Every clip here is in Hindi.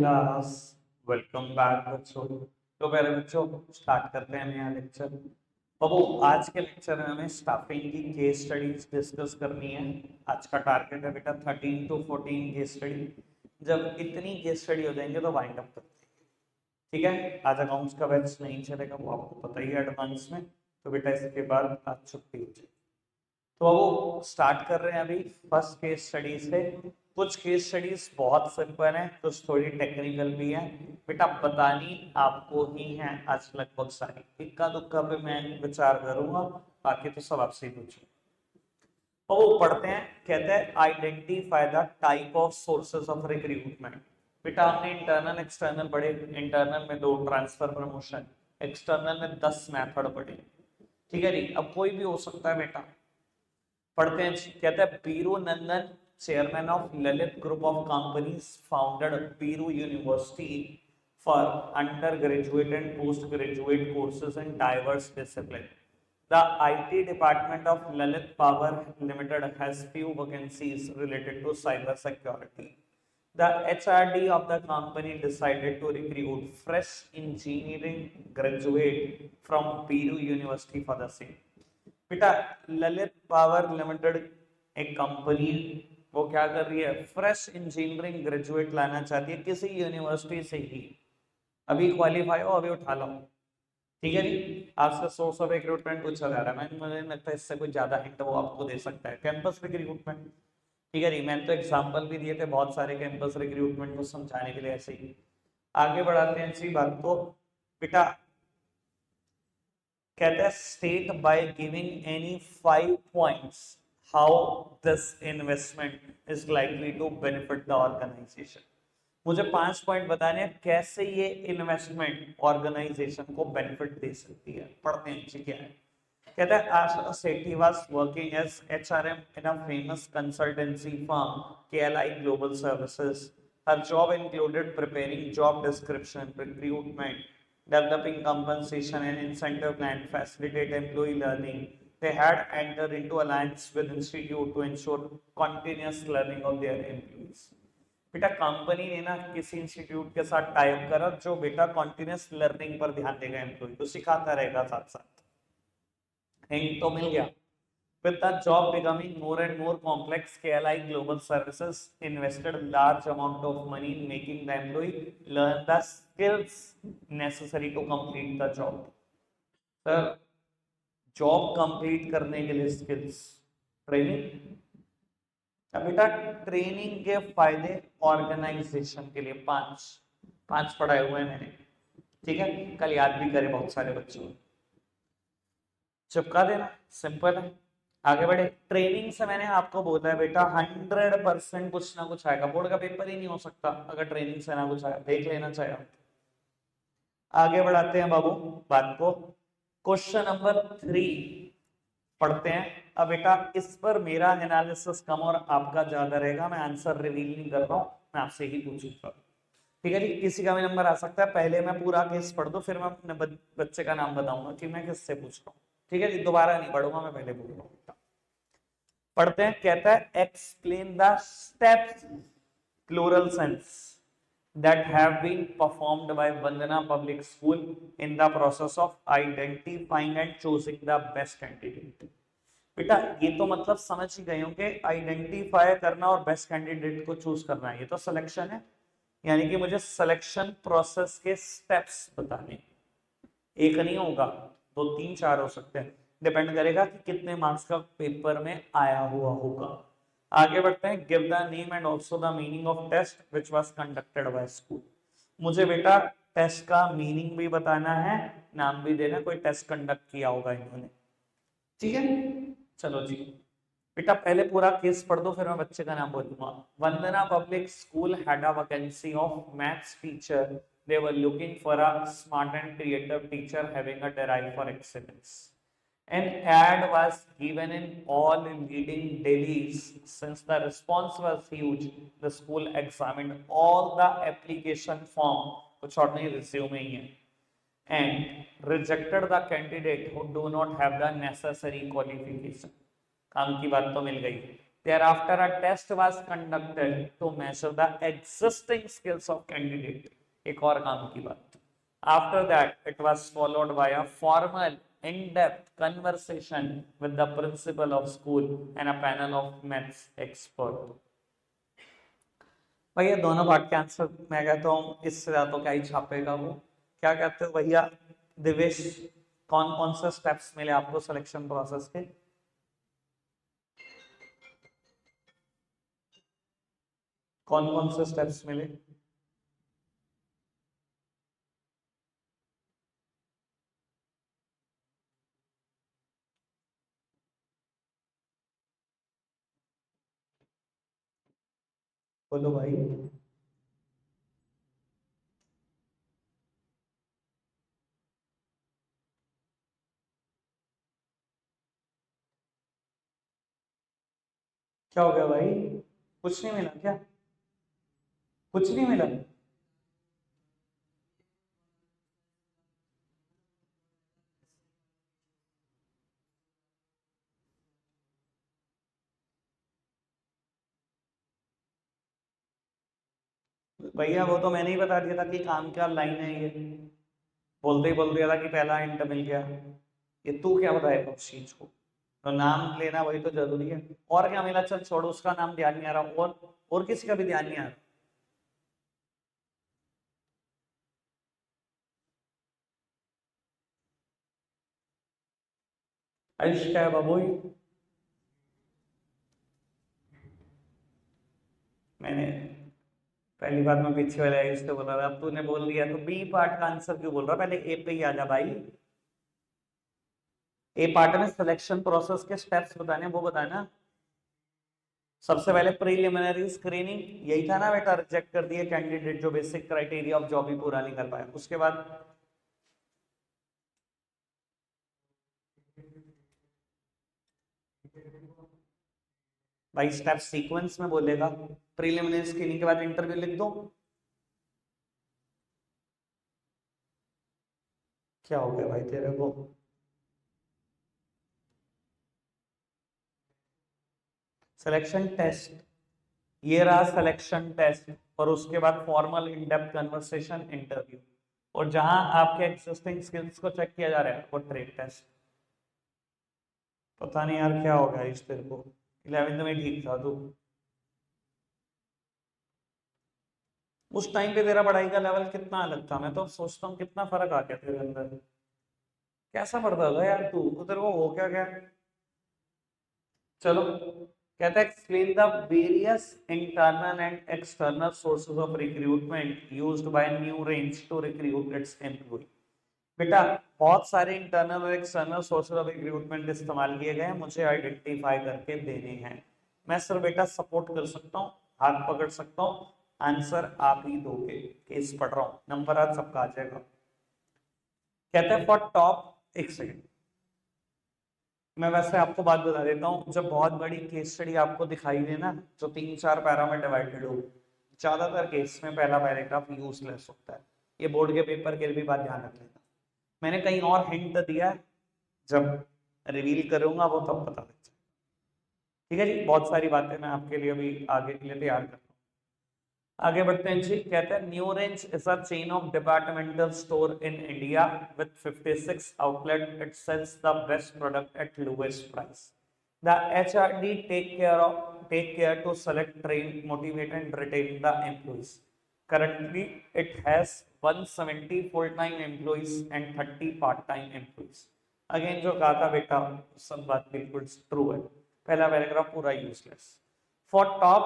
क्लास। वेलकम बैक बच्चों। तो पहले बच्चों स्टार्ट करते हैं नया लेक्चर। बाबू आज के लेक्चर में हमें स्टाफिंग की केस स्टडीज डिस्कस करनी है। आज का टारगेट है बेटा 13 to 14 केस स्टडी। जब इतनी केस स्टडी हो जाएंगे तो वाइंड अप करते हैं। ठीक है, आज अकाउंट्स का बैच नहीं चलेगा, वो आपको पता ही है एडवांस में। तो बेटा इसके बाद आज छुट्टी हो जाएगी। तो वो स्टार्ट कर रहे हैं अभी फर्स्ट केस स्टडी से। कुछ केस स्टडीज बहुत सिंपल हैं, कुछ थोड़ी टेक्निकल भी हैं। बेटा बतानी आपको ही है आज लगभग सारी, इक्का दुक्का पे मैं विचार करूंगा, बाकी तो सब आपसे ही पूछूंगा। तो वो पढ़ते हैं, कहते हैं identify the type of sources of recruitment. बेटा हमने इंटरनल एक्सटर्नल पढ़े, इंटरनल में 2 ट्रांसफर प्रमोशन, एक्सटर्नल में 10 मेथड पढ़े। ठीक है जी, अब कोई भी हो सकता है बेटा। पढ़ते हैं, कहते हैं Biru Nandan chairman of Lalit group of companies founded Biru university for under graduate and post graduate courses in diverse discipline. The IT department of Lalit Power Limited has few vacancies related to cyber security. The HRD of the company decided to recruit fresh engineering graduate from Biru University for the same. बेटा ललित पावर लिमिटेड एक कंपनी, वो क्या कर रही है, फ्रेश इंजीनियरिंग ग्रेजुएट लाना चाहती है किसी यूनिवर्सिटी से ही। अभी क्वालिफाई हो, अभी उठा लो। ठीक है जी, आपसे सोर्स ऑफ रिक्रूटमेंट पूछा जा रहा है, मुझे लगता है इससे कोई ज्यादा हिंट वो आपको दे सकता है, कैंपस रिक्रूटमेंट। ठीक है जी, मैंने तो एग्जांपल भी दिए थे बहुत सारे कैंपस रिक्रूटमेंट को समझाने के लिए ऐसे ही। आगे बढ़ाते हैं इसी बात को। बेटा कहते हैं state by giving any 5 points how this investment is likely to benefit the organization. मुझे 5 पॉइंट बताने हैं कैसे ये इन्वेस्टमेंट ऑर्गेनाइजेशन को बेनिफिट दे सकती है। पढ़ते हैं क्या है। कहता है Ashla Sethi was working as HRM in a famous consultancy firm KLI Global Services. Her job included preparing job description, recruitment, developing compensation and incentive plan, facilitate employee learning. They had entered into alliance with institute to ensure continuous learning of their employees. बेटा कंपनी ने ना किसी इंस्टीट्यूट के साथ टाइप करा जो बेटा कॉन्टिन्यूस लर्निंग पर ध्यान देगा, एम्प्लॉय को सिखाता रहेगा साथ साथ। हिंट तो मिल गया। With the job becoming more and more complex, KLI Global Services invested large amount of money in making the employee learn the skills necessary to complete the job. Sir, job complete करने के लिए स्किल्स, ट्रेनिंग। अब बेटा ट्रेनिंग के फायदे ऑर्गेनाइजेशन के लिए पांच पढ़ाए हुए हैं मैंने। ठीक है, कल याद भी करे बहुत सारे बच्चों। चिपका देना, सिंपल है। आगे बढ़े, ट्रेनिंग से मैंने आपको बोला है बेटा 100% कुछ ना कुछ आएगा, बोर्ड का पेपर ही नहीं हो सकता अगर ट्रेनिंग से ना कुछ आया, देख लेना चाहिए। आगे बढ़ाते हैं बाबू बात को। क्वेश्चन नंबर 3 पढ़ते हैं। अब बेटा इस पर मेरा एनालिसिस कम और आपका ज्यादा रहेगा, मैं आंसर रिवील नहीं कर रहा हूं, मैं आपसे ही पूछूंगा। ठीक है जी, किसी का भी नंबर आ सकता है। पहले मैं पूरा केस पढ़ दूं, फिर मैं अपने बच्चे का नाम बताऊंगा कि मैं किससे पूछ रहा हूँ। ठीक है जी, दोबारा नहीं पढ़ूंगा, मैं पहले बोल रहा हूँ। पढ़ते हैं, कहता है explain the steps plural sense that have been performed by Vandana Public School in the process of identifying and choosing the best candidate. बेटा ये तो मतलब समझ ही गए हो कि आइडेंटिफाई करना और बेस्ट कैंडिडेट को चूज करना है, ये तो सिलेक्शन है। यानी कि मुझे सिलेक्शन प्रोसेस के स्टेप्स बताने, एक नहीं होगा, 2 3 4 हो सकते हैं, डिपेंड करेगा कि कितने मार्क्स का पेपर में आया हुआ होगा। आगे बढ़ते हैं, give the name and also the meaning of test which was conducted by school. मुझे बेटा टेस्ट का मीनिंग भी बताना है, नाम भी देना, कोई टेस्ट कंडक्ट किया होगा इन्होंने। ठीक है, चलो जी बेटा पहले पूरा केस पढ़ दो, फिर मैं बच्चे का नाम बोलूंगा। Vandana public school had a vacancy of maths teacher. They were looking for a smart and creative teacher having a drive for excellence. An ad was given in all leading dailies. Since the response was huge, the school examined all the application form, कुछ और नहीं, resume ही है, and rejected the candidate who do not have the necessary qualification. काम की बात तो मिल गई। Thereafter, a test was conducted to measure the existing skills of candidate. एक और काम की बात. After that, it was followed by a formal, in-depth conversation with the principal of school and a panel of maths expert. भैया दोनों पार्ट के आंसर मैं कहता हूँ इससे ज्यादा तो क्या ही छापेगा वो. क्या कहते हो भैया दिवेश, कौन कौन से स्टेप्स मिले आपको सिलेक्शन प्रोसेस के? कौन कौन से स्टेप्स मिले? बोलो भाई. क्या हो गया भाई? कुछ नहीं मिला क्या? कुछ नहीं मिला? भैया वो तो मैंने ही बता दिया था कि काम क्या लाइन है ये. बोलते ही बोल दिया था कि पहला हिंट मिल गया. ये तू क्या बताएगा उस चीज को? तो नाम लेना वही तो जरूरी है. और क्या मिला? चल छोड़ो, उसका नाम ध्यान नहीं आ रहा. और किसी का भी ध्यान नहीं आ रहा. आयुष क्या है बाबू? मैंने पहली बार में पीछे वाले आयुष से बोला था, अब तूने बोल दिया तो बी पार्ट का आंसर क्यों बोल रहा? पहले ए पे ही आ जा भाई. ए पार्ट में सिलेक्शन प्रोसेस के स्टेप्स बताने, वो बताना. सबसे पहले प्रीलिमिनरी स्क्रीनिंग यही था ना बेटा, रिजेक्ट कर दिए कैंडिडेट जो बेसिक क्राइटेरिया ऑफ जॉब ही पूरा नहीं कर पाया. उसके बाद भाई स्टेप सीक्वेंस में बोलेगा. प्रीलिमिनरी स्क्रीनिंग के बाद इंटरव्यू लिख दो. क्या हो गया भाई तेरे को? सिलेक्शन टेस्ट, ये रहा सिलेक्शन टेस्ट. और उसके बाद formal in depth conversation interview. और जहां आपके एग्जिस्टिंग स्किल्स को चेक किया जा रहा है वो ट्रेड टेस्ट. पता नहीं यार क्या हो गया इस तेरे को. 11th में ठीक था तू. उस टाइम पे तेरा पढ़ाई का लेवल कितना अलग था. मैं तो सोचता हूँ कितना फर्क आ गया तेरे अंदर. कैसा पढ़ता था यार तू? तेरे को हो क्या गया? चलो, कहता है explain the various internal and external sources of recruitment used by New Range to recruit its employ. बेटा बहुत सारे इंटरनल और एक्सटर्नल सोर्सेज ऑफ रिक्रूटमेंट इस्तेमाल किए गए हैं, मुझे आइडेंटिफाई करके देने हैं. मैं सर बेटा सपोर्ट कर सकता हूँ, हाथ पकड़ सकता हूँ. आंसर आप ही दोगे. केस पढ़ रहा हूँ, नंबर आज सबका आ जाएगा. कहते हैं फॉर टॉप, एक सेकेंड मैं वैसे आपको बात बता देता हूँ. जब बहुत बड़ी केस स्टडी आपको दिखाई दे ना, जो 3-4 पैरा में डिवाइडेड हो, ज्यादातर केस में पहला पैराग्राफ यूजलेस होता है. ये बोर्ड के पेपर के लिए भी बात ध्यान रख लेना. मैंने कहीं और हिंट दिया है, जब रिवील करूंगा वो तब पता लग जाए. ठीक है जी, बहुत सारी बातें मैं आपके लिए अभी आगे के लिए तैयार कर. आगे बढ़ते हैं जी. कहते हैं New Range is a chain of departmental store in India with 56 outlet. It sells the best product at lowest price. The HRD take care to select, train, motivate and retain the employees. Currently it has 170 full-time employees and 30 part-time employees. Again जो कहा था बेटा सब बात बिल्कुल ट्रू है. पहला पैराग्राफ पूरा useless. For top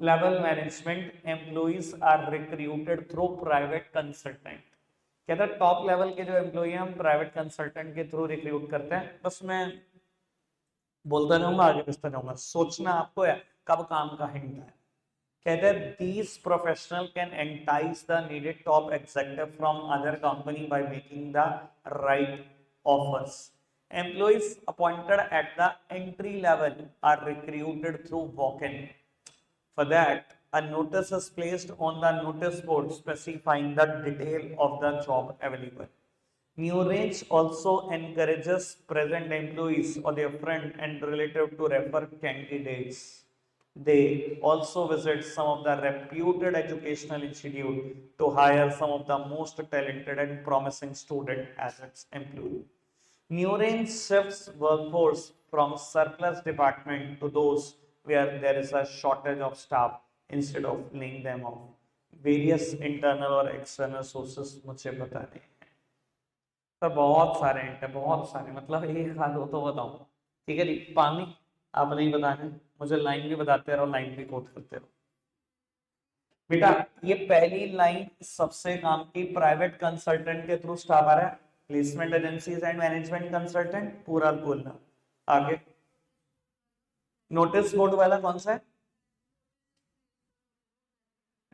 level management, employees are recruited through private consultant. कहता है टॉप लेवल के जो एम्प्लॉई हैं हम प्राइवेट कंसल्टेंट के थ्रू रिक्रूट करते हैं. बस मैं बोलता रहूंगा, आगे बढ़ता जाऊंगा. सोचना आपको है कब काम का हिंट है. कहते हैं these professional can entice the needed top executive from other company by making the right offers. Employees appointed at the entry level are recruited through walk-in. For that, a notice is placed on the notice board specifying the detail of the job available. New Range also encourages present employees or their friend and relative to refer candidates. they also visit some of the reputed educational institute to hire some of the most talented and promising student as its employee. Nurange shifts workforce from surplus department to those where there is a shortage of staff instead of laying them off. Various internal और external sources मुझे पता नहीं है, पर बहुत सारे हैं, बहुत सारे, मतलब एक हाथ हो तो बताऊं। ठीक है जी, पानी आप नहीं बताना, मुझे लाइन भी बताते रहो, लाइन भी कोट करते रहो। बेटा ये पहली लाइन सबसे काम की, प्राइवेट कंसल्टेंट के थ्रू स्टाफ आ रहा है, placement agencies and management consultant, पूरा बोलना। आगे नोटिस बोर्ड वाला कौन सा है?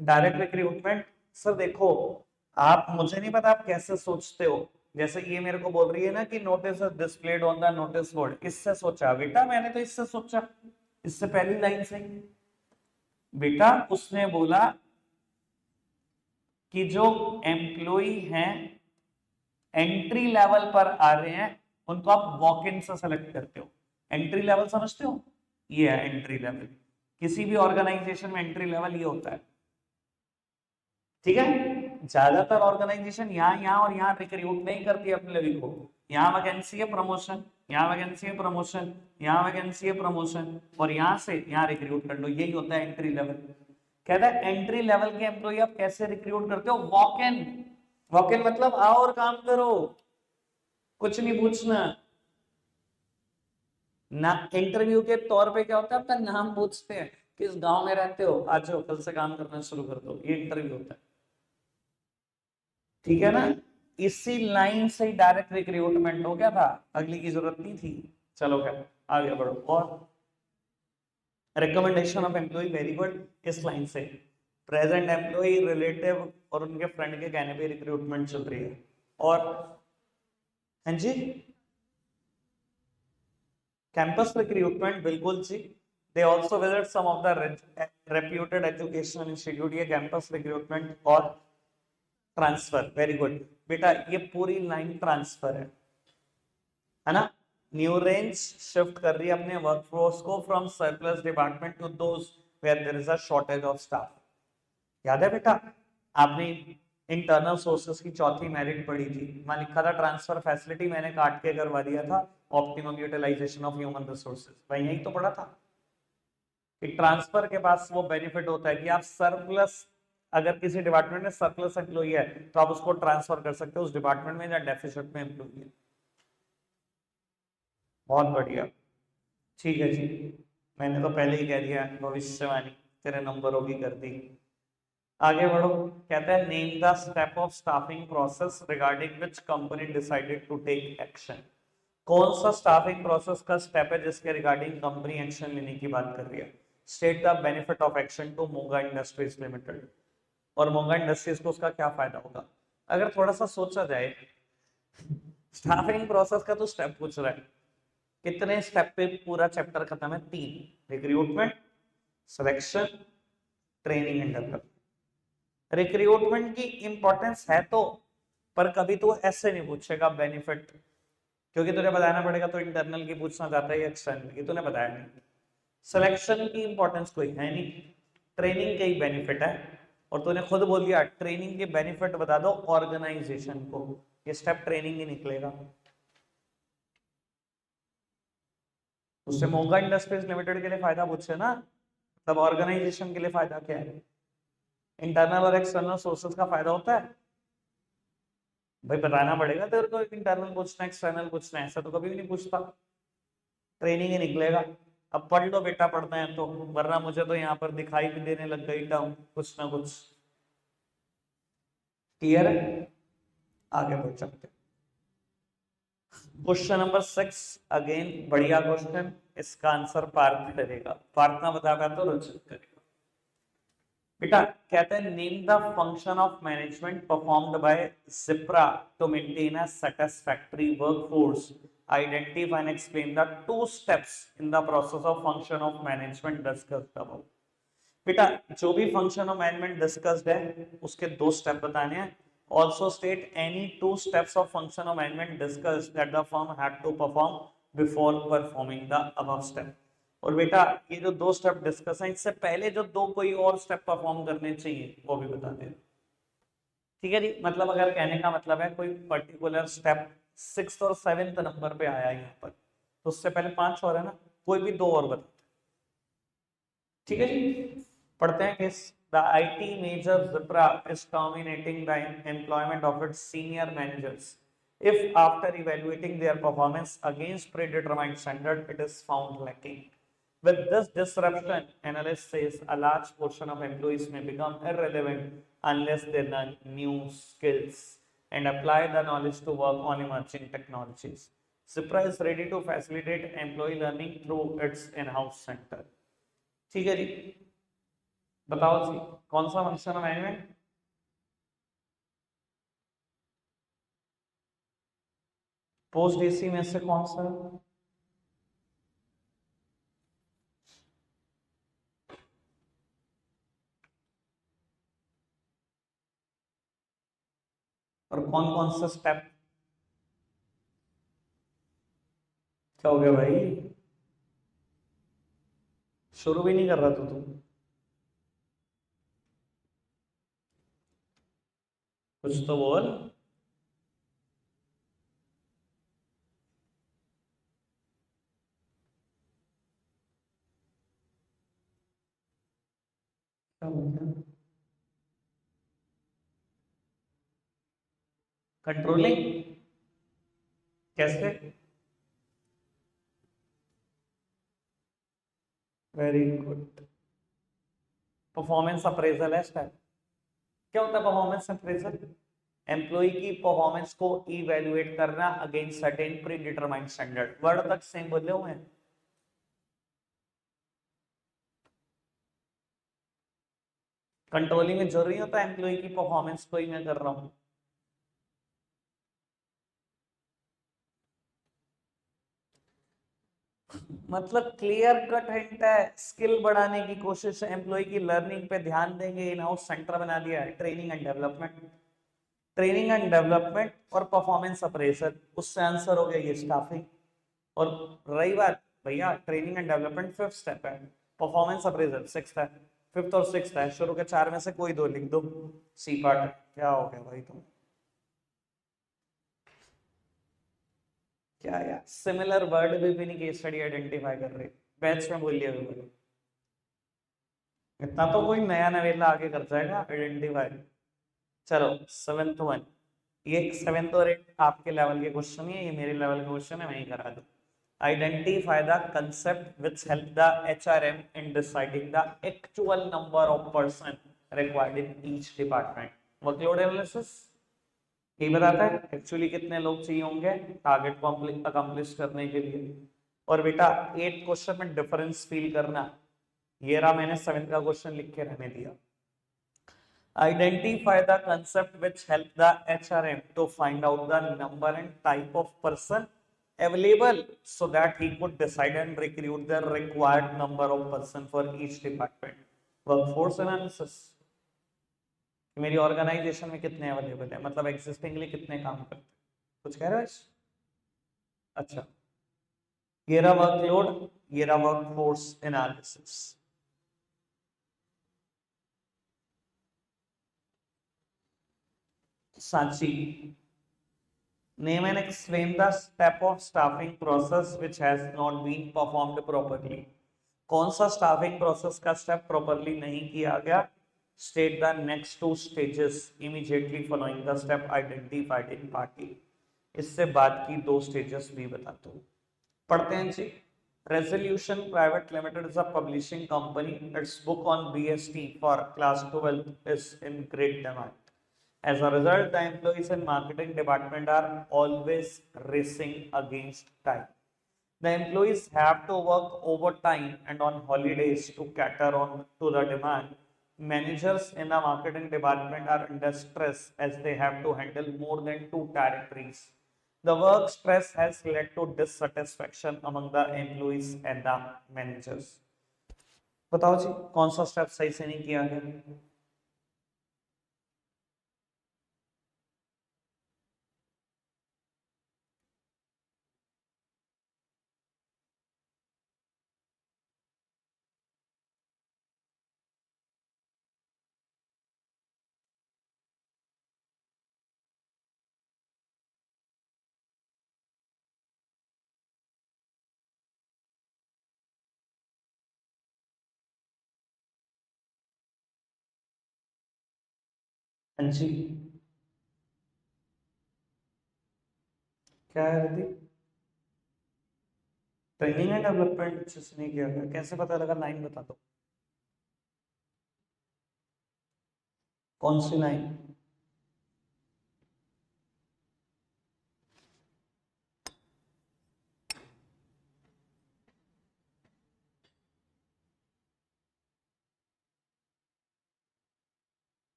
Direct recruitment. सर देखो, आप, मुझे नहीं पता आप कैसे सोचते हो, जैसे ये मेरे को बोल रही है ना कि notice displayed on the notice board, इससे सोचा बेटा मैंने, तो इससे सोचा, इससे पहली लाइन से बेटा उसने बोला कि जो एम्प्लॉय हैं एंट्री लेवल पर आ रहे हैं उनको आप वॉक इन से सेलेक्ट करते हो। एंट्री लेवल समझते हो? ये है एंट्री लेवल, किसी भी ऑर्गेनाइजेशन में एंट्री लेवल ये होता है। ठीक है, ज्यादातर ऑर्गेनाइजेशन यहाँ और यहाँ रिक्रूट नहीं करती है अपने लोगों को, यहाँ वैकेंसी है प्रमोशन, यहाँ वैकेंसी है प्रमोशन, यहाँ वैकेंसी है प्रमोशन, और यहाँ से यहाँ रिक्रूट कर लो, यही होता है एंट्री लेवल। कहता है एंट्री लेवल के एम्प्लॉय आप कैसे रिक्रूट करते हो? Walk in. वॉक इन मतलब आओ और काम करो, कुछ नहीं पूछना ना। इंटरव्यू के तौर पे क्या होता है, आपका नाम पूछते हैं, किस गांव में रहते हो, आ जाओ कल से काम करना शुरू कर दो, ये इंटरव्यू होता है। ठीक है ना, इसी लाइन से ही डायरेक्ट रिक्रूटमेंट हो गया था, अगली की जरूरत नहीं थी। चलो खैर आगे बढ़ो। और recommendation of employ, very good, इस लाइन से प्रेजेंट एम्प्लॉय, रिलेटिव और उनके फ्रेंड के कहने पे रिक्रूटमेंट चल रही है। और हाँ जी, कैंपस रिक्रूटमेंट, बिल्कुल जी। They also visit some of the reputed educational institute, ये कैंपस रिक्रूटमेंट। और ट्रांसफर, वेरी गुड बेटा, ये पूरी लाइन ट्रांसफर है ना। न्यू रेंज शिफ्ट कर रही है अपने वर्कफोर्स को from surplus department to those where there is a shortage of staff. याद है बेटा, आपने इंटरनल सोर्सेस की चौथी मेरिट पढ़ी थी, मैं लिखा था ट्रांसफर फैसिलिटी, मैंने काट के करवा दिया था optimum utilization of human resources, भाई यही तो पढ़ा था कि ट्रांसफर के पास वो बेनिफिट होता है कि आप सरप्लस, अगर किसी डिपार्टमेंट में सरप्लस एम्प्लॉई है तो आप उसको ट्रांसफर कर सकते हो उस डिपार्टमेंट में जहां डेफिसिट में एम्प्लॉई है। बहुत बढ़िया, ठीक है जी, मैंने तो पहले ही कह दिया भविष्यवाणी तेरे नंबरों की कर दी। आगे बढ़ो, कहता है name the step of staffing process regarding which company decided to take action. कौन सा स्टाफिंग प्रोसेस का स्टेप है जिसके रिगार्डिंग कंपनी एक्शन लेने की बात कर रही है? State the benefit of action to Moga industries limited. और मोगा इंडस्ट्रीज को उसका क्या फायदा होगा? अगर थोड़ा सा सोचा जाए, स्टाफिंग प्रोसेस का तो स्टेप पूछ रहा है, कितने स्टेप पे पूरा चैप्टर खत्म है? 3, recruitment, selection, training and development. Recruitment की इंपॉर्टेंस है तो, पर कभी तो ऐसे नहीं पूछेगा बेनिफिट, क्योंकि तुझे बताना पड़ेगा, तो इंटरनल की पूछना चाहता है या एक्सटर्नल की, तूने बताया नहीं। सिलेक्शन की इंपॉर्टेंस कोई है नहीं, ट्रेनिंग के ही बेनिफिट है, और तूने खुद बोल दिया ट्रेनिंग के बेनिफिट बता दो ऑर्गेनाइजेशन को, ये स्टेप ट्रेनिंग ही निकलेगा। उससे मोगा इंडस्ट्रीज लिमिटेड के लिए फायदा पूछे ना, तब ऑर्गेनाइजेशन के लिए फायदा क्या है? इंटरनल और एक्सटर्नल सोर्सेज का फायदा होता है, भाई बताना पड़ेगा तेरे को, इंटरनल पूछना एक्सटर्नल पूछना, ऐसा तो कभी भी नहीं पूछता, ट्रेनिंग ही निकलेगा। अब पढ़ लो बेटा, पढ़ना है तो, वरना मुझे तो यहाँ पर दिखाई भी देने लग गई टर्म कुछ ना कुछ। क्लियर है, आगे बढ़ सकते। क्वेश्चन नंबर 6, अगेन बढ़िया क्वेश्चन, इसका आंसर पार्थ करेगा, पार्थ ना बता पाया तो रचित करेगा। बेटा कहते हैं name the function of management performed by Zipra to maintain a satisfactory workforce, identify and explain the 2 steps in the process of function of management discussed above. बेटा जो भी फंक्शन ऑफ मैनेजमेंट डिस्कस्ड है उसके 2 स्टेप बताने हैं। Also state any 2 steps of function of management discussed that the firm had to perform before performing the above step. और बेटा ये जो दो स्टेप डिस्कस है, इससे पहले जो दो कोई और स्टेप परफॉर्म करने चाहिए वो भी बता दे। ठीक है जी, मतलब अगर कहने का मतलब है कोई पर्टिकुलर स्टेप 6th और 7th नंबर पे आया यहाँ पर, तो उससे पहले 5 और है ना, कोई भी दो और बता। ठीक है जी, पढ़ते हैं case. The IT major Wipro is terminating the employment of its senior managers if after evaluating their performance against predetermined standard it is found lacking. With this disruption, analysts says a large portion of employees may become irrelevant unless they learn new skills and apply the knowledge to work on emerging technologies. Wipro is ready to facilitate employee learning through its in-house center. ठीक है जी, बताओ जी कौन सा फंक्शन मैनेजमेंट? पोस्ट डीसी में से कौन सा? और कौन कौन सा स्टेप? क्या हो गया भाई, शुरू भी नहीं कर रहा था तू? कुछ तो बोल। क्या हो गया? कंट्रोलिंग? कैसे? Very good. परफॉर्मेंस अप्रेजल है स्टेप। क्या होता है परफॉर्मेंस अप्रेजल? एम्प्लॉय की परफॉर्मेंस को इवेल्युएट करना against certain pre determined standard. Word तक सेम बोले हुए हैं। कंट्रोलिंग में जरूरी होता है एम्प्लॉय की परफॉर्मेंस को ही मैं कर रहा हूं। मतलब क्लियर कट हिंट है, स्किल बढ़ाने की कोशिश है, एम्प्लॉय की लर्निंग पे ध्यान देंगे, इन हाउस सेंटर बना दिया है, training and development. Training and development और परफॉर्मेंस अप्रेजल, उससे आंसर हो गया ये स्टाफिंग। और रही बात भैया, training and development 5th step है, परफॉर्मेंस अप्रेजल 6th है। 5th और 6th है, शुरू के 4 में से कोई दो लिख दो। C part. क्या हो गया भाई तुम? क्या यार, सिमिलर वर्ड भी नहीं केस स्टडी आइडेंटिफाई कर रहे, बैच में बोलिए भी। इतना तो कोई नया नवेला आगे कर जाएगा आइडेंटिफाई। चलो 7th वन, ये 7th और 8th आपके लेवल के क्वेश्चन है, ये मेरे लेवल के क्वेश्चन है, वही करा दो। Identify the concept which help the HRM in deciding the actual number of person required in each department. Workload analysis ये बताता है एक्चुअली कितने लोग चाहिए होंगे टारगेट को अकम्प्लिश करने के लिए। और बेटा 8th क्वेश्चन में डिफरेंस फील करना, ये रहा, मैंने 7th का क्वेश्चन लिख के रहने दिया। Identify the concept which help the HRM to find out the number and type of person available so that he could decide and recruit the required number of person for each department. Workforce analysis, मेरी ऑर्गेनाइजेशन में कितने अवेलेबल है, मतलब एग्जिस्टिंगली कितने काम करते हैं, कुछ कह रहे हो? अच्छा, ये रहा वर्कलोड, ये रहा workforce analysis. Sanchi, name and explain the step of staffing process which has not been performed properly. कौन सा स्टाफिंग प्रोसेस का स्टेप प्रॉपरली नहीं किया गया? State the next two stages immediately following the step identified in party. इससे बाद की दो स्टेजेस भी बताता हूँ। पढ़ते हैं जी। Resolution private limited is a publishing company, its book on BST for class 12 is in great demand. As a result, the employees in marketing department are always racing against time. The employees have to work overtime and on holidays to cater on to the demand. Managers in the marketing department are under stress as they have to handle more than 2 territories. The work stress has led to dissatisfaction among the employees and the managers. बताओ जी कौन सा स्टेप सही से नहीं किया गया? हाँ जी, क्या है रिद्धि? ट्रेनिंग एंड डेवलपमेंट जिसने किया था, कैसे पता लगा? लाइन बता दो, कौन सी लाइन?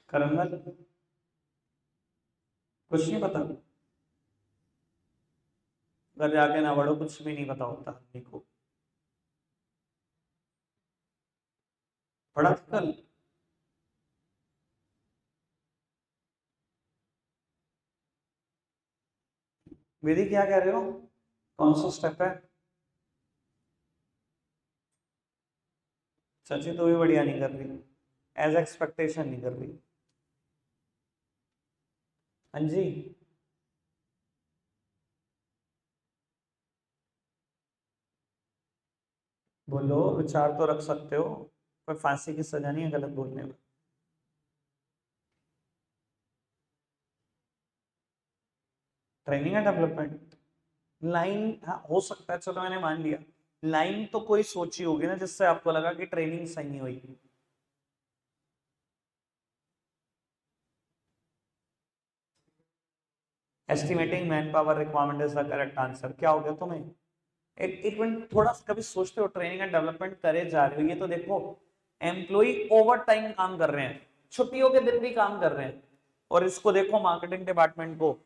करंगल? कुछ नहीं पता? घर जाके ना पढ़ो, कुछ भी नहीं पता होता देखो। पढ़ा था कल? विधि क्या कह रहे हो? कौन सा स्टेप है? सची तो भी बढ़िया नहीं कर रही, एज एक्सपेक्टेशन नहीं कर रही। हाँ जी, बोलो, विचार तो रख सकते हो, पर फांसी की सजा नहीं है गलत बोलने में। ट्रेनिंग एंड डेवलपमेंट लाइन, हाँ हो सकता है, चलो मैंने मान लिया। लाइन तो कोई सोची होगी ना जिससे आपको लगा कि ट्रेनिंग सही नहीं हुई। Estimating man power requirement is the correct answer. क्या हो गया तुम्हें? एक एक मिनट, थोड़ा सा कभी सोचते हो ट्रेनिंग एंड डेवलपमेंट करे जा रहे हो, ये तो देखो, एम्प्लॉय ओवर टाइम काम कर रहे हैं, छुट्टियों के दिन भी काम कर रहे हैं, और इसको देखो मार्केटिंग डिपार्टमेंट को,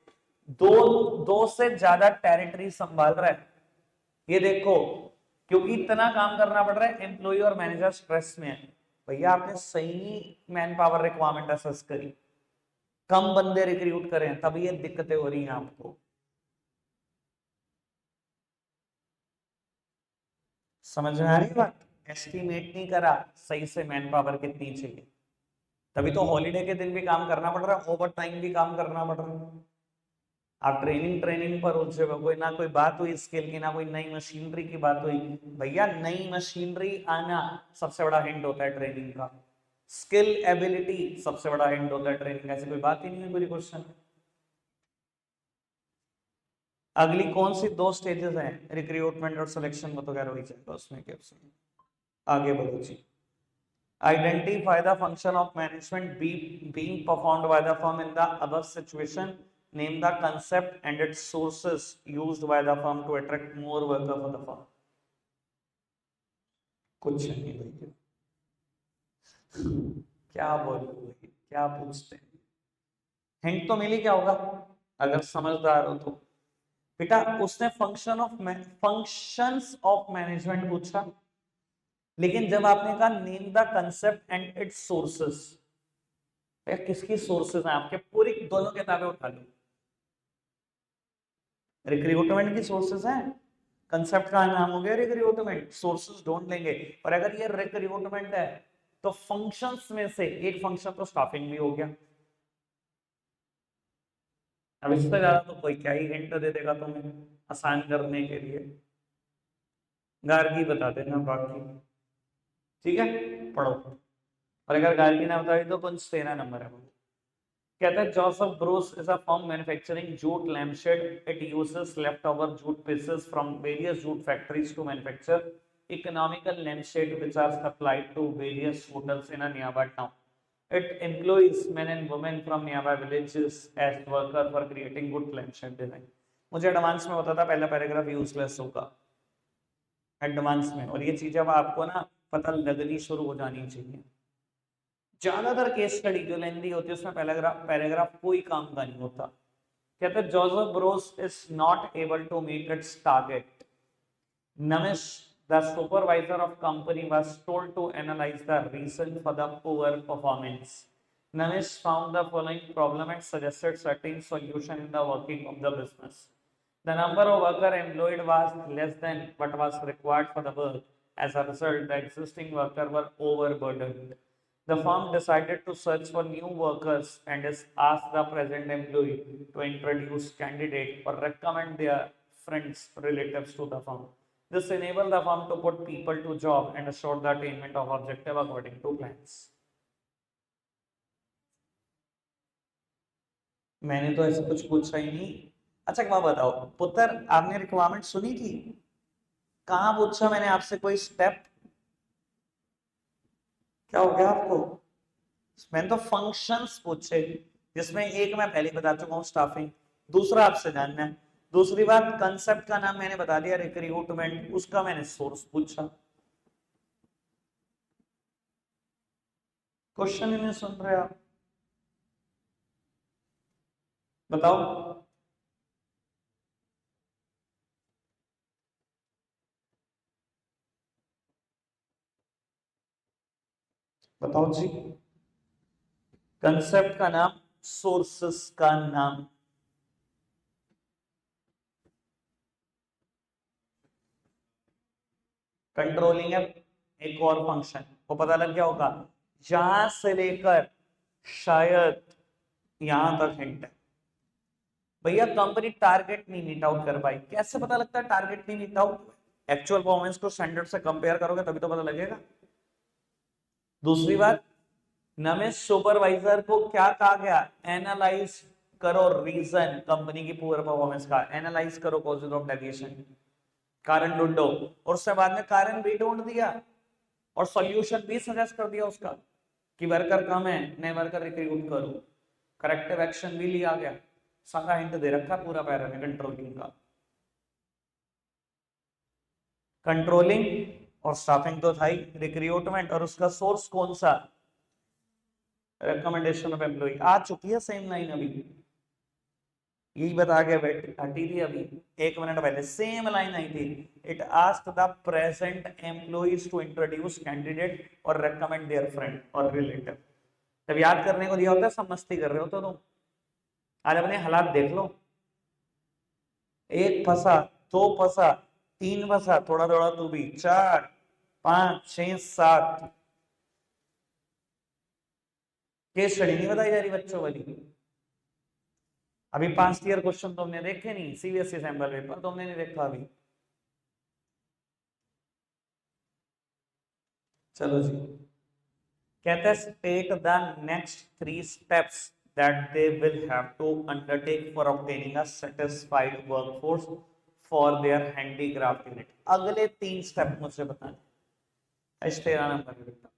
दो दो से ज्यादा टेरिटरी संभाल रहा है। ये देखो, क्योंकि इतना काम करना पड़ रहा है, एम्प्लॉय और मैनेजर स्ट्रेस में है। भैया आपने सही मैन पावर रिक्वायरमेंट असेस करी, कम बंदे रिक्रूट करें, तभी ये दिक्कतें हो रही हैं आपको। समझ में आ रही है बात? एस्टिमेट नहीं करा सही से मैन पावर कितनी चाहिए, तभी तो हॉलीडे के दिन भी काम करना पड़ रहा है, ओवर टाइम भी काम करना पड़ रहा है। आप ट्रेनिंग ट्रेनिंग पर उलझे हुए, कोई ना कोई बात हुई स्किल की, ना कोई नई मशीनरी की बात हुई। भैया नई मशीनरी आना सबसे बड़ा हिंट होता है ट्रेनिंग का, स्किल एबिलिटी सबसे बड़ा हिंट होता है ट्रेनिंग, ऐसी कोई बात ही नहीं है पूरी क्वेश्चन। अगली कौन सी दो स्टेजेस हैं रिक्रूटमेंट और सिलेक्शन में, तो कह रही जाएगा उसमें क्या? आगे बढ़ो जी। Identify the function of management being performed by the firm in the above situation. Name the concept and its sources used by the firm to attract more worker for the firm. कुछ नहीं भैया, क्या बोलो, क्या पूछते हैं? हिंट तो मिली, क्या होगा अगर समझदार हो तो? बेटा उसने फंक्शंस ऑफ मैनेजमेंट पूछा, लेकिन जब आपने कहा name the concept and it's sources, किसकी सोर्सेस हैं आपके? पूरी दोनों किताबें उठा लो, रिक्रूटमेंट की सोर्सेस हैं, कंसेप्ट का नाम हो गया रिक्रूटमेंट, सोर्सेस ढूंढ लेंगे। और अगर ये रिक्रूटमेंट है तो फंक्शंस में से एक फंक्शन तो स्टाफिंग भी हो गया। अब इससे ज्यादा तो कोई क्या ही हिंट दे देगा तुम्हें आसान करने के लिए। गार्गी बता देना बाकी, ठीक है, पढ़ो। और अगर गार्गी ना बताई तो कुछ तेरा नंबर है। कहता है Joseph Bruce is a firm manufacturing jute lampshade, it uses left over jute pieces from various jute factories to manufacture economical lampshade which are supplied to various hotels in a nearby town. It employs men and women from nearby villages as worker for creating good lampshade design. मुझे एडवांस में होता था पहला पैराग्राफ यूजलेस होगा एडवांस में, और ये चीज अब आपको ना पता लगनी शुरू हो जानी चाहिए। ज्यादातर केस स्टडी जो लेंदी होती है उसमें पैराग्राफ पैराग्राफ कोई काम का नहीं होता। कहते हैं Joseph Bros is not able to meet its target. Namish the supervisor of company was told to analyse the reason for the poor performance. Namish found the following problem and suggested certain solution in the working of the business. The number of workers employed was less than what was required for the work. As a result, the existing workers were overburdened. The firm decided to search for new workers and has asked the present employee to introduce candidates or recommend their friends, relatives to the firm. This enabled the firm to put people to job and assure the attainment of objective according to plans. मैंने तो ऐसा कुछ पूछा ही नहीं। अच्छा एक बात बताओ पुत्र, आपने रिक्वायरमेंट सुनी थी? कहाँ पूछा मैंने आपसे कोई स्टेप? क्या हो गया आपको? मैंने तो फंक्शंस पूछे, जिसमें एक मैं पहले बता चुका हूँ, स्टाफिंग। दूसरा आपसे जानना है। दूसरी बात, कंसेप्ट का नाम मैंने बता दिया, रिक्रूटमेंट, उसका मैंने सोर्स पूछा। क्वेश्चन ही नहीं सुन रहे आप, बताओ। बताओ जी। कंसेप्ट का नाम, सोर्सेस का नाम। कंट्रोलिंग है एक और फंक्शन, वो पता लग गया होगा। यहां से लेकर शायद यहां तक हिंट है। भैया कंपनी टारगेट नहीं मीट आउट कर पाई, कैसे पता लगता है टारगेट नहीं मीट आउट? एक्चुअल परफॉर्मेंस को स्टैंडर्ड से कंपेयर करोगे तभी तो पता लगेगा। दूसरी बात, नमेश सुपरवाइजर को क्या कहा गया? एनालाइज करो रीजन कंपनी की पुअर परफॉर्मेंस का, एनालाइज करो कॉजेज ऑफ डेविएशन, कारण ढूंढो। और उसके बाद में कारण भी ढूंढ दिया और सॉल्यूशन भी सजेस्ट कर दिया उसका, कि वर्कर कम है, नए वर्कर रिक्रूट करो। करेक्टिव एक्शन भी लिया गया। सारा हिंट दे रखा पूरा पैरा में कंट्रोलिंग का। कंट्रोलिंग और स्टाफिंग तो था ही, रिक्रूटमेंट और उसका सोर्स कौन सा? Recommendation of employ. आ चुकी है सेम लाइन अभी, यही बता के बैठी हटी थी अभी 1 मिनट पहले, सेम लाइन आई थी। It asked the present employees to introduce candidate और रेकमेंड देयर फ्रेंड और रिलेटिव। जब याद करने को दिया होता है, सब मस्ती कर रहे हो तो तुम। आज अपने हालात देख लो। एक फंसा, दो फंसा, तीन फंसा, थोड़ा थोड़ा तू भी, चार, पांच, छह, सात। केस स्टडी नहीं बताई जा रही बच्चों वाली। अभी 5 ईयर क्वेश्चन तुमने देखे नहीं, सीबीएसई सैंपल पेपर तुमने नहीं देखा अभी। चलो जी, कहते हैं state the next 3 steps that they will have to undertake for obtaining a satisfied workforce for their handicraft unit. अगले 3 स्टेप मुझे बताने। 13 नंबर में लिखता हूं।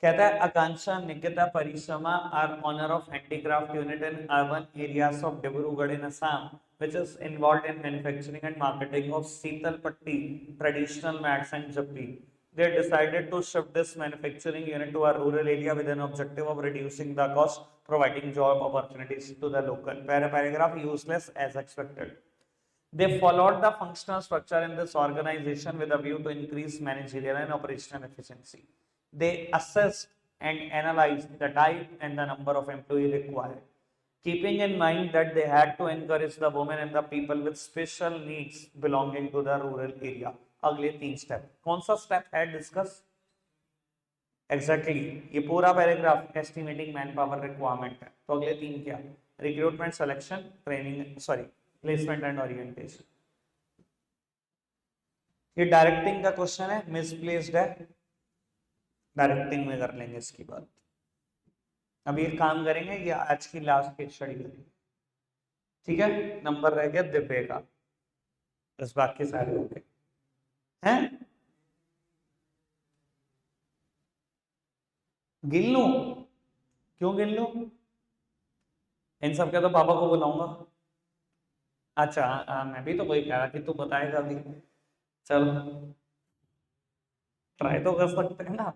कहता है Akanksha, Nikita, Parishrama are owner of handicraft unit in urban areas of Dibrugarh in Assam, which is involved in manufacturing and marketing of Sital Patti traditional mats and jappi. They decided to shift this manufacturing unit to a rural area with an objective of reducing the cost, providing job opportunities to the local. Paragraph useless as expected. They followed the functional structure in this organization with a view to increase managerial and operational efficiency. They assessed and analyzed the type and the number of employees required, keeping in mind that they had to encourage the women and the people with special needs belonging to the rural area. अगले 3 स्टेप, कौन सा स्टेप है डिस्कस? एग्जैक्टली ये पूरा paragraph estimating man power requirement है। तो अगले 3 क्या? Recruitment, selection, training, sorry placement and orientation. ये डायरेक्टिंग का क्वेश्चन है, मिसप्लेस्ड है, डायरेक्टिंग में कर लेंगे इसकी बात। अब ये काम करेंगे, ये आज की लास्ट केस स्टडी करेंगे, ठीक है? नंबर रह गया दिव्य का, बस बाकी सारे हो गए हैं। गिन लूं? क्यों गिन लूं? इन सब के तो पापा को बुलाऊंगा। अच्छा मैं भी तो वही कह रहा कि तू बताएगा अभी। चलो ट्राई तो कर सकते हैं ना।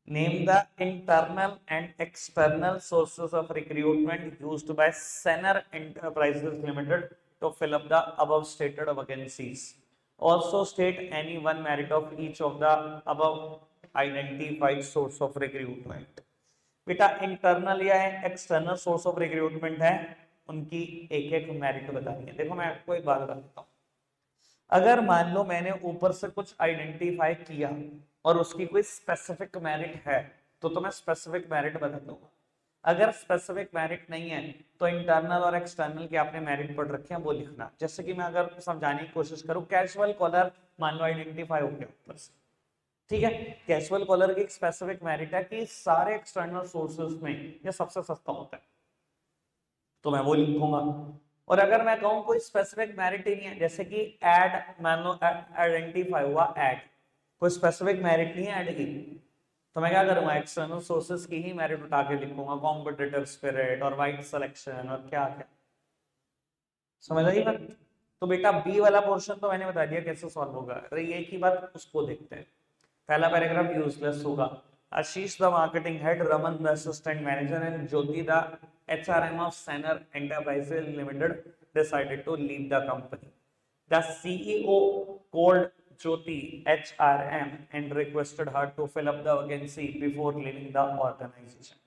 Name the internal and external sources of recruitment used by Sener Enterprises Limited to fill up the above stated vacancies. Also state any one merit of each of the above identified source of recruitment. बेटा इंटरनल या एक्सटर्नल सोर्स ऑफ रिक्रूटमेंट है, उनकी एक एक मेरिट बतानी है। देखो मैं आपको एक बात बताता हूँ, अगर मान लो मैंने ऊपर से कुछ आइडेंटिफाई किया और उसकी कोई स्पेसिफिक मेरिट है, तो मैं स्पेसिफिक मेरिट बता दूंगा। अगर स्पेसिफिक मेरिट नहीं है तो इंटरनल और एक्सटर्नल के आपने मेरिट पढ़ रखे हैं वो लिखना। जैसे कि मैं अगर समझाने की कोशिश करूं, कैजुअल कॉलर मान लो आइडेंटिफाई हो गया ऊपर से, ठीक है? कैजुअल कॉलर की एक स्पेसिफिक मेरिट है कि सारे एक्सटर्नल सोर्सेज में ये सबसे सस्ता होता है। तो मैं वो लिखूंगा। और अगर मैं कहूँ कोई स्पेसिफिक मेरिट ही नहीं है, जैसे कि ऐड मान लो आइडेंटिफाई हुआ ऐड, कोई स्पेसिफिक मेरिट नहीं है ऐड की, तो मैं क्या करूंगा एक्सटर्नल सोर्सेस की ही मेरिट उठा के लिखूंगा, कॉम्पिटिटिव स्पिरिट और वाइड सिलेक्शन और क्या क्या, समझ आई बात। तो बेटा बी वाला पोर्शन तो मैंने बता दिया कैसे सॉल्व होगा, अरे ये की बात उसको देखते हैं। पहला पैराग्राफ यूजलेस होगा। Ashish the marketing head, Raman the assistant manager and Jyoti the HRM of Senor enterprises limited decided to leave the company. The CEO called Jyoti HRM and requested her to fill up the vacancy before leaving the organization.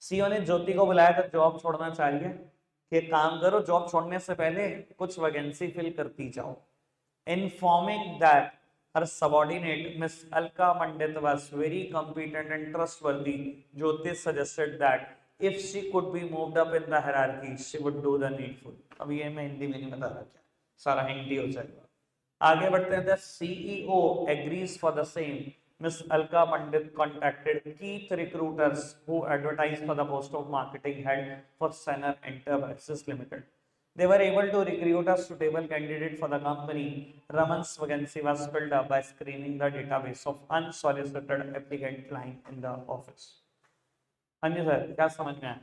CEO ने ज्योति को बुलाया था जॉब छोड़ना चाहिए कि एक काम करो जॉब छोड़ने से पहले कुछ वैकेंसी फिल करती जाओ। Informing that her subordinate Miss Alka Pandit was very competent and trustworthy, Jyoti suggested that if she could be moved up in the hierarchy, she would do the needful. अब ये मैं हिंदी में नहीं बता रहा, क्या सारा हिंदी हो जाएगा। आगे बढ़ते हैं। The CEO agrees for the same. Miss Alka Pandit contacted Keith recruiters who advertised for the post of marketing head for Sener Enterprises Limited. They were able to recruit a suitable candidate for the company. Raman's vacancy was filled up by screening the database of unsolicited applicant line in the office. हाँ जी सर, क्या समझ में आया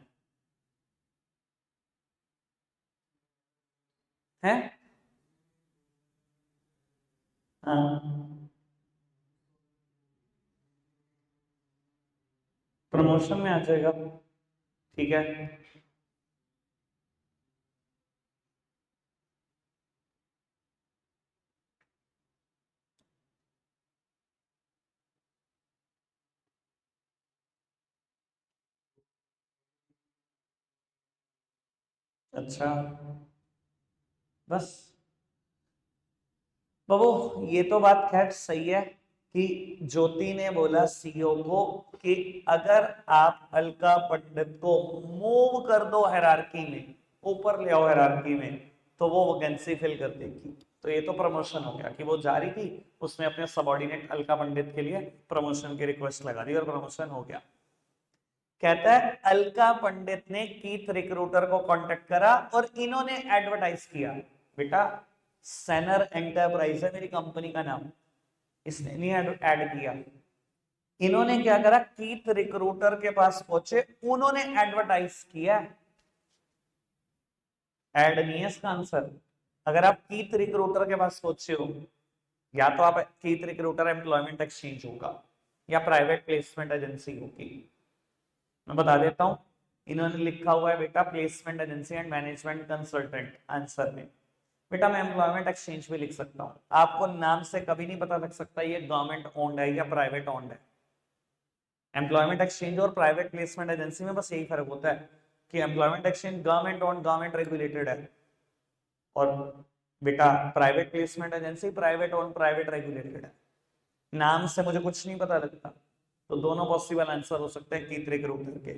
है? हाँ, प्रमोशन में आ जाएगा, ठीक है। अच्छा, बस बाबू ये तो बात खैर सही है कि ज्योति ने बोला सीईओ को कि अगर आप अलका पंडित को मूव कर दो हायरार्की में, ऊपर ले आओ हायरार्की में, तो वो वैकेंसी फिल कर देगी। तो ये तो प्रमोशन हो गया कि वो जा रही थी, उसने अपने सबऑर्डिनेट अलका पंडित के लिए प्रमोशन की रिक्वेस्ट लगा दी और प्रमोशन हो गया। कहता है अलका पंडित ने कीथ रिक्रूटर को कांटेक्ट करा और इन्होंने एडवर्टाइज किया। बेटा सेनर एंटरप्राइज है मेरी कंपनी का नाम, इसने नहीं ऐड किया, इन्होंने क्या करा कीथ रिक्रूटर के पास पहुंचे, उन्होंने एडवर्टाइज किया। ऐड नहीं है इसका आंसर। अगर आप कीथ रिक्रूटर के पास पहुंचे हो, या तो आप कीथ रिक्रूटर एम्प्लॉयमेंट एक्सचेंज होगा या प्राइवेट प्लेसमेंट एजेंसी होगी। मैं बता देता हूं, इन्होंने लिखा हुआ है बेटा placement agency and management consultant answer में। बेटा मैं एम्प्लॉयमेंट एक्सचेंज भी लिख सकता हूं, आपको नाम से कभी नहीं पता लग सकता ये गवर्नमेंट ओन्ड है या प्राइवेट ओन्ड है। एम्प्लॉयमेंट एक्सचेंज और प्राइवेट प्लेसमेंट एजेंसी में बस यही फर्क होता है कि employment exchange government owned government regulated है, और बेटा private placement agency private owned private regulated है। नाम से मुझे कुछ नहीं पता लगता, तो दोनों पॉसिबल आंसर हो सकते हैं कीथ रिक्रूटर के।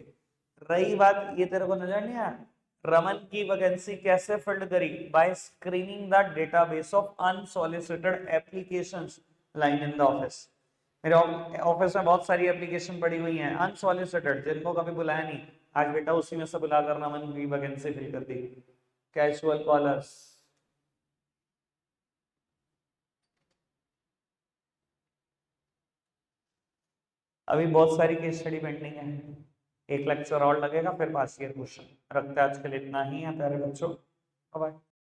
रही बात ये तेरे को नजर नहीं आया रमन की वैकेंसी कैसे फिल्ड करी? By screening the database of unsolicited applications lying in the office. मेरे ऑफिस में बहुत सारी एप्लीकेशन पड़ी हुई हैं अनसॉलिसिटेड, जिनको कभी बुलाया नहीं, आज बेटा उसी में से बुलाकर रमन की वैकेंसी फिल कर दी। कैजुअल कॉलर्स, अभी बहुत सारी केस स्टडी पेंडिंग है, एक लेक्चर और लगेगा फिर पास ईयर क्वेश्चन। रखते हैं आज के लिए इतना ही है प्यारे बच्चों, बाय।